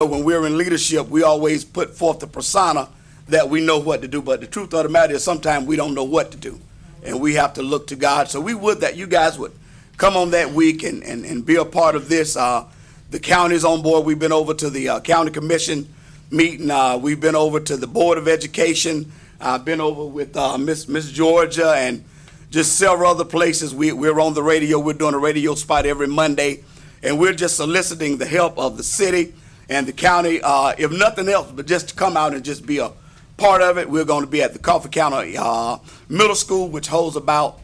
When we're in leadership, we always put forth the persona that we know what to do. But the truth of the matter is sometimes we don't know what to do. And we have to look to God. So we would that you guys would come on that week and be a part of this. The county's on board. We've been over to the county commission meeting. We've been over to the Board of Education. I've been over with Miss Georgia and just several other places. We're on the radio. We're doing a radio spot every Monday. And we're just soliciting the help of the city and the county, if nothing else, but just to come out and just be a part of it. We're going to be at the Coffee County Middle School, which holds about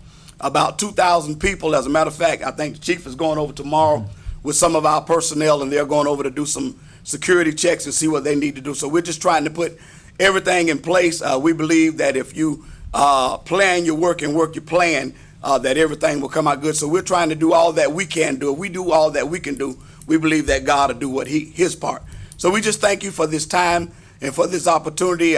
2,000 people. As a matter of fact, I think the chief is going over tomorrow with some of our personnel, and they're going over to do some security checks and see what they need to do. So we're just trying to put everything in place. We believe that if you plan your work and work your plan, that everything will come out good. So we're trying to do all that we can do. If we do all that we can do, we believe that God will do what his part. So we just thank you for this time and for this opportunity.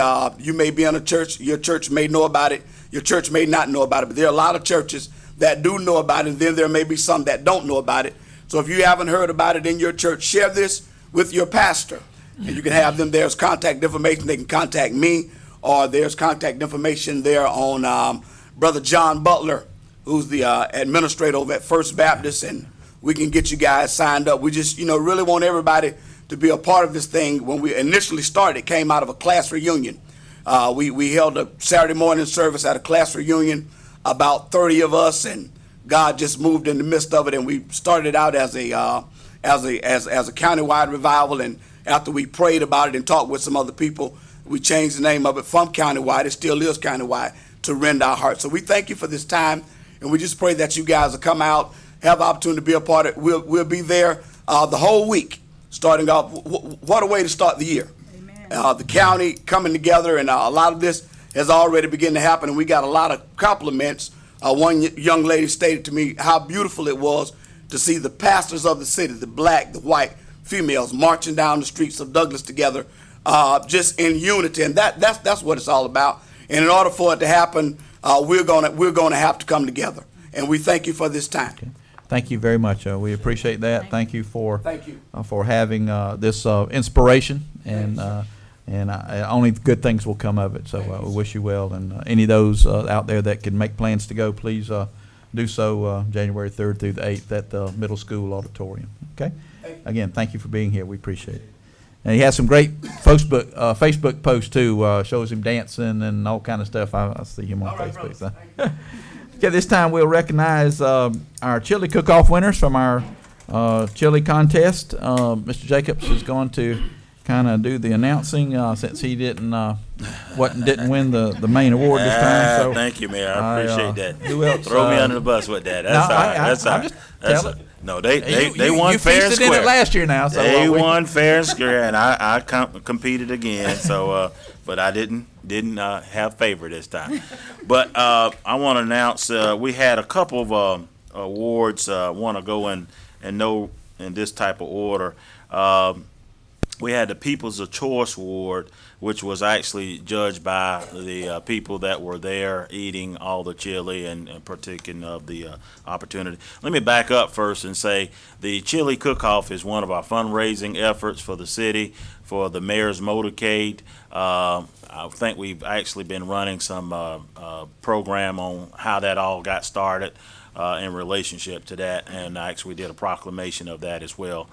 You may be in a church. Your church may know about it. Your church may not know about it. But there are a lot of churches that do know about it, and then there may be some that don't know about it. So if you haven't heard about it in your church, share this with your pastor. And you can have them. There's contact information. They can contact me, or there's contact information there on Brother John Butler, who's the administrator over at First Baptist, and we can get you guys signed up. We just, really want everybody to be a part of this thing. When we initially started, it came out of a class reunion. We held a Saturday morning service at a class reunion, about 30 of us, and God just moved in the midst of it. And we started out as a countywide revival. And after we prayed about it and talked with some other people, we changed the name of it from countywide. It still is countywide, to Rend Our Hearts. So we thank you for this time, and we just pray that you guys will come out, have the opportunity to be a part of it. We'll be there the whole week, starting off. What a way to start the year. Amen. The county coming together, and a lot of this has already begun to happen, and we got a lot of compliments. One young lady stated to me how beautiful it was to see the pastors of the city, the black, the white, females, marching down the streets of Douglas together, just in unity, and that's what it's all about. And in order for it to happen, we're gonna have to come together, and we thank you for this time. Okay. Thank you very much. We appreciate that. Thank you for having this inspiration, and only good things will come of it. So we wish you well, and any of those out there that can make plans to go, please do so January 3rd through the 8th at the middle school auditorium. Okay. Again, thank you for being here. We appreciate it. And he has some great Facebook posts too. Shows him dancing and all kind of stuff. I see him on Facebook. So. Okay, this time we'll recognize our chili cook-off winners from our chili contest. Mr. Jacobs is going to kind of do the announcing since he didn't win the main award this time. So thank you, Mayor. I appreciate that. Who else? Throw me under the bus with that. That's all right. That's all right. No, they won fair and square. You in it last year now. So they won fair and square, and I competed again. So, but I didn't have favor this time. But I want to announce we had a couple of awards. Want to go in this type of order. We had the People's Choice Award, which was actually judged by the people that were there eating all the chili and partaking of the opportunity. Let me back up first and say the chili cook-off is one of our fundraising efforts for the city, for the Mayor's Motorcade. I think we've actually been running some program on how that all got started in relationship to that, and I actually did a proclamation of that as well.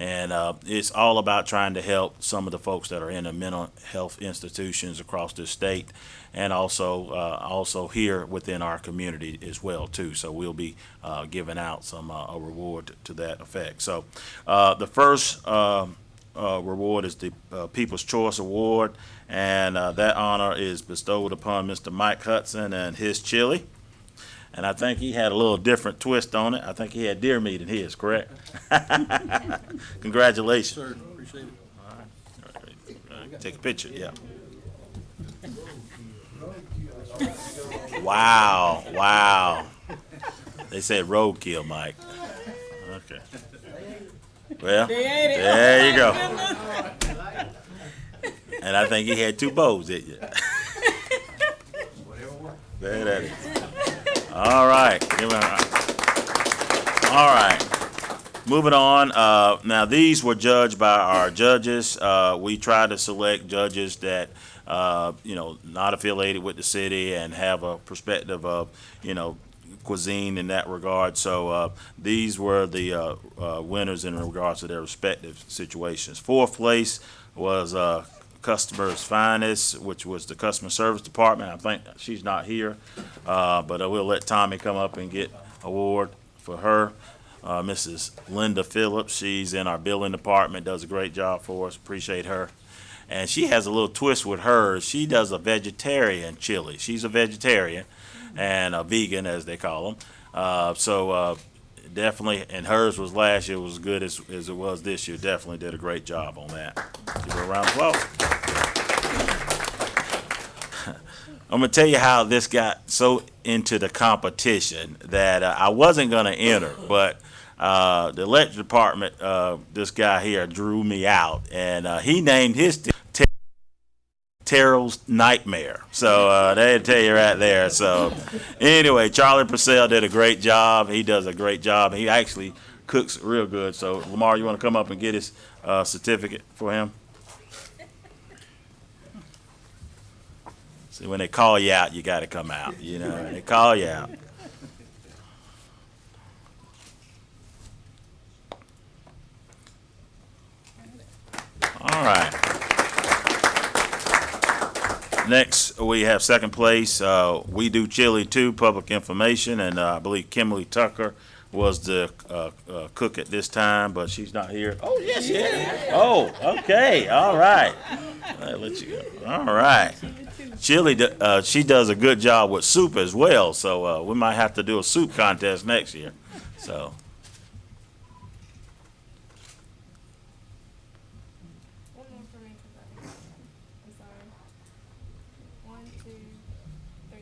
And it's all about trying to help some of the folks that are in the mental health institutions across this state, and also here within our community as well too. So we'll be giving out some a reward to that effect. So the first reward is the People's Choice Award, and that honor is bestowed upon Mr. Mike Hudson and his chili. And I think he had a little different twist on it. I think he had deer meat in his, correct? Congratulations. Sir, appreciate it. All right. Take a picture, yeah. Wow. They said roadkill, Mike. Okay. Well, there you go. And I think he had 2 bows, didn't you? There that is. All right. All right. moving on. Now these were judged by our judges. We try to select judges that not affiliated with the city and have a perspective of cuisine in that regard. So these were the winners in regards to their respective situations. Fourth place was Customer's Finest, which was the customer service department. I think she's not here, but I will let Tommy come up and get award for her. Mrs. Linda Phillips, she's in our billing department, does a great job for us. Appreciate her. And she has a little twist with hers. She does a vegetarian chili. She's a vegetarian and a vegan, as they call them. So definitely, and hers was last year was as good as it was this year. Definitely did a great job on that. Give her a round of applause. I'm going to tell you how this got so into the competition that I wasn't going to enter, but the electric department, this guy here drew me out, and he named his Terrell's Nightmare. So they tell you right there. So anyway, Charlie Purcell did a great job. He does a great job. He actually cooks real good. So Lamar, you want to come up and get his certificate for him? See, when they call you out, you got to come out. They call you out. All right. Next, we have second place. We Do Chili Too, public information, and I believe Kimberly Tucker was the cook at this time, but she's not here. Oh, yes, she is. Oh, okay. All right. I'll let you go. All right. Chili, she does a good job with soup as well, so we might have to do a soup contest next year. So. One more for me, I'm sorry. 1, 2, 3.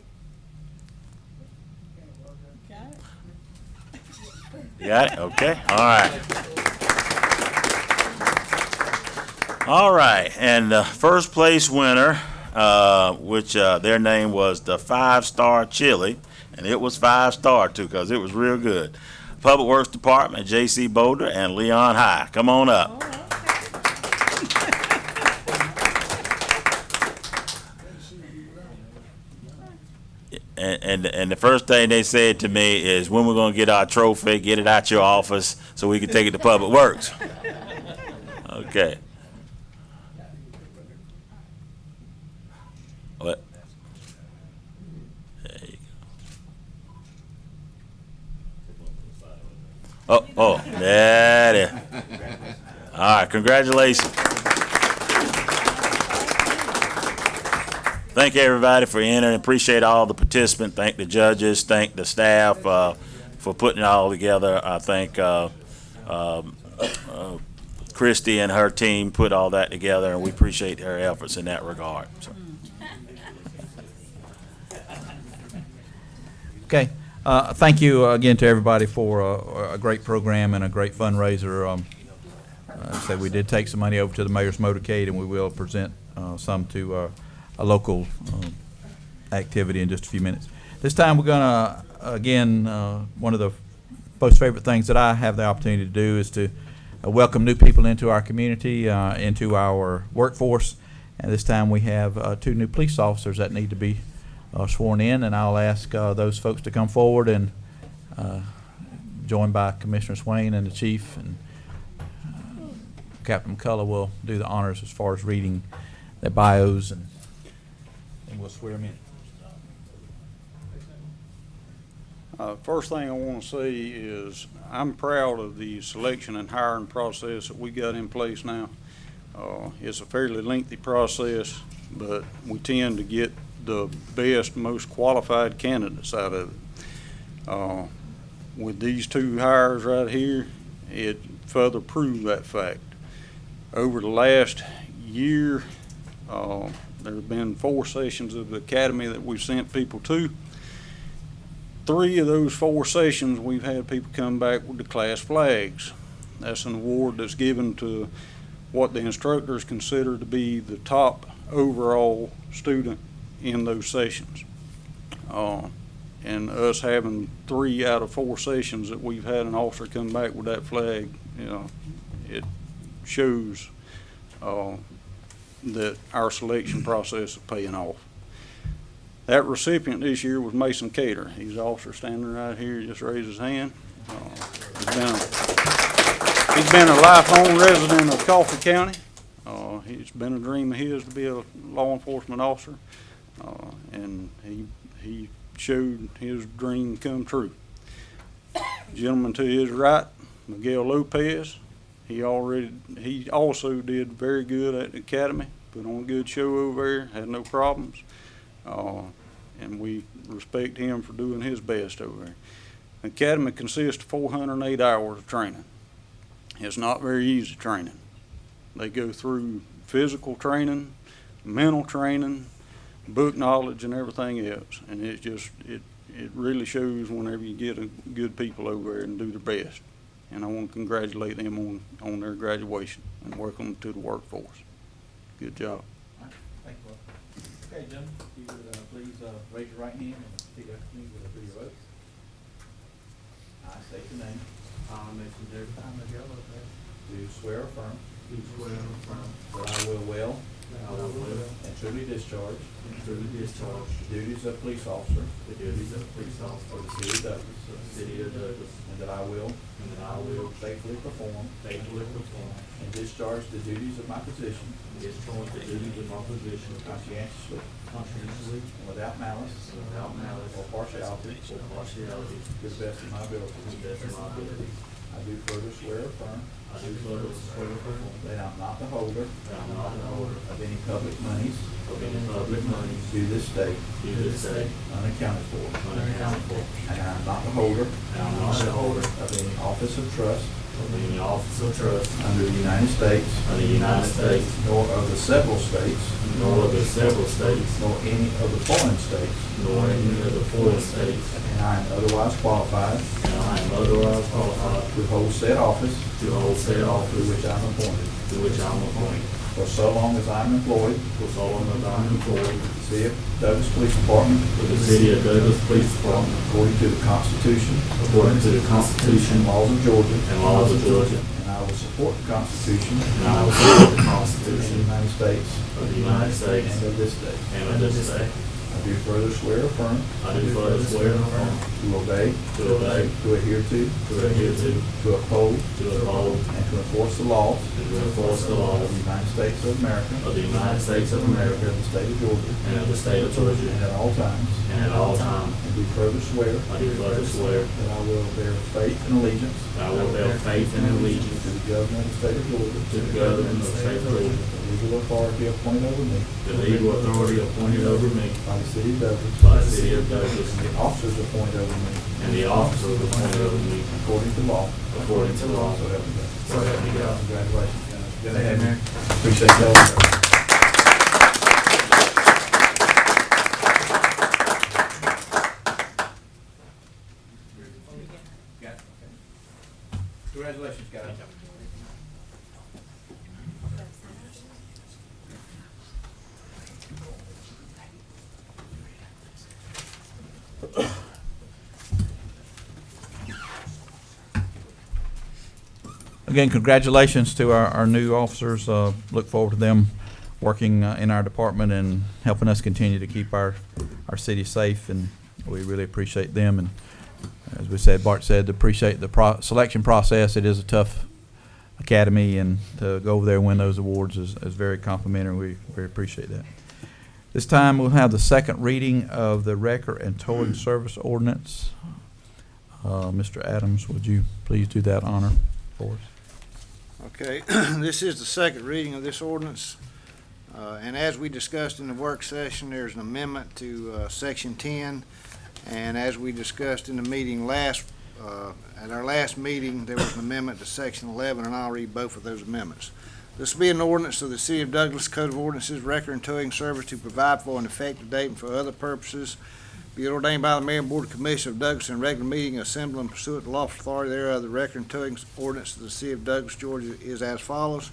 You got it? Okay. All right. All right. And the first place winner, which their name was the 5-Star Chili, and it was 5-star too, because it was real good. Public Works Department, J.C. Boulder and Leon High. Come on up. And the first thing they said to me is, when we're going to get our trophy, get it out your office so we can take it to Public Works. Okay. What? There you go. Oh, there it is. All right, congratulations. Thank everybody for entering. Appreciate all the participants. Thank the judges. Thank the staff for putting it all together. I think Christy and her team put all that together, and we appreciate her efforts in that regard. So. Okay. Thank you again to everybody for a great program and a great fundraiser. So we did take some money over to the Mayor's Motorcade, and we will present some to a local activity in just a few minutes. This time we're going to, again, one of the most favorite things that I have the opportunity to do is to welcome new people into our community, into our workforce. And this time we have 2 new police officers that need to be sworn in, and I'll ask those folks to come forward, and joined by Commissioner Swain and the chief, and Captain McCullough will do the honors as far as reading their bios, and we'll swear them in. First thing I want to say is I'm proud of the selection and hiring process that we got in place now. It's a fairly lengthy process, but we tend to get the best, most qualified candidates out of it. With these 2 hires right here, it further proved that fact. Over the last year, there have been 4 sessions of the academy that we've sent people to. 3 of those 4 sessions, we've had people come back with the class flags. That's an award that's given to what the instructors consider to be the top overall student in those sessions. And us having 3 out of 4 sessions that we've had an officer come back with that flag, it shows that our selection process is paying off. That recipient this year was Mason Cater. He's an officer standing right here. Just raised his hand. He's been a lifelong resident of Coffee County. It's been a dream of his to be a law enforcement officer, and he showed his dream come true. Gentleman to his right, Miguel Lopez, he also did very good at the academy, put on a good show over there, had no problems, and we respect him for doing his best over there. The academy consists of 408 hours of training. It's not very easy training. They go through physical training, mental training, book knowledge, and everything else. And it really shows whenever you get a good people over there and do their best. And I want to congratulate them on their graduation and welcome them to the workforce. Good job. Thank you. Okay, gentlemen, if you would please raise your right hand and repeat after me with a video oath. I state your name. I, Mason J. Do swear or affirm Do swear and affirm that I will well that I will well and truly discharge and truly discharge the duties of police officer the duties of police officer for the city of Douglas, for the city of Douglas, and that I will and that I will faithfully perform faithfully perform and discharge the duties of my position and discharge the duties of my position conscientiously conscientiously and without malice and without malice or partiality, or partiality, to the best of my ability. to the best of my ability. I do further swear or affirm I do further swear or affirm that I am not the holder that I am not the holder of any public monies of any public monies due this state due this state unaccounted for, unaccounted for, and I am not the holder and I am not the holder of any office of trust of any office of trust under the United States, of the United States, nor of the several states, nor of the several states, nor any of the foreign states, nor any of the foreign states, and I am otherwise qualified and I am otherwise qualified to hold said office to hold said to office which I am appointed, to which I am appointed, for so long as I am employed for so long as I am employed with the City of Douglas Police Department with the City of Douglas Police Department, according to the Constitution according to the Constitution and laws of Georgia, and laws of Georgia, and I will support the Constitution and I will support the of the Constitution United States of the United States and of this state. and of this state. I do further swear or affirm I do further swear and affirm to obey, to obey, to adhere to adhere to uphold, to uphold, and to enforce the laws and to enforce the of laws the United States of America of the United States of and America of the state of Georgia, and of the state of and Georgia, at all times. and at all times And do further swear I do further swear that I will bear faith and allegiance that I will bear faith and allegiance to the government of the state of Georgia, to the government of the state of Georgia, the legal authority appointed over me the legal authority appointed over me by the city of Douglas, by the city of Douglas, and the officers appointed over me and the officers appointed over me according to law. according to law. So help me God. So help me God. Congratulations, guys. Good to have you. Appreciate that. Congratulations, guys. Again, congratulations to our new officers. Look forward to them working in our department and helping us continue to keep our city safe, and we really appreciate them. And as we said, Bart said, appreciate the selection process. It is a tough academy, and to go over there and win those awards is very complimentary. We very appreciate that. This time, we'll have the second reading of the Wrecker and Towing Service Ordinance. Mr. Adams, would you please do that honor for us? Okay, this is the second reading of this ordinance. And as we discussed in the work session, there's an amendment to Section 10. And as we discussed in the meeting at our last meeting, there was an amendment to Section 11, and I'll read both of those amendments. This will be an ordinance of the City of Douglas Code of Ordinances, Wrecker and Towing Service to provide for an effective date and for other purposes. Be it ordained by the Mayor and Board of Commissioners of Douglas in regular meeting assembling pursuant to lawful authority thereof, the Wrecker and Towing Ordinance of the City of Douglas, Georgia is as follows.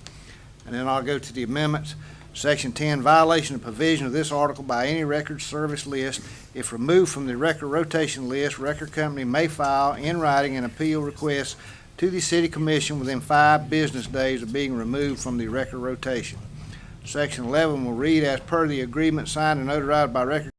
And then I'll go to the amendments. Section 10, violation of provision of this article by any record service list. If removed from the record rotation list, record company may file in writing an appeal request to the city commission within 5 business days of being removed from the record rotation. Section 11 will read, as per the agreement signed and notarized by record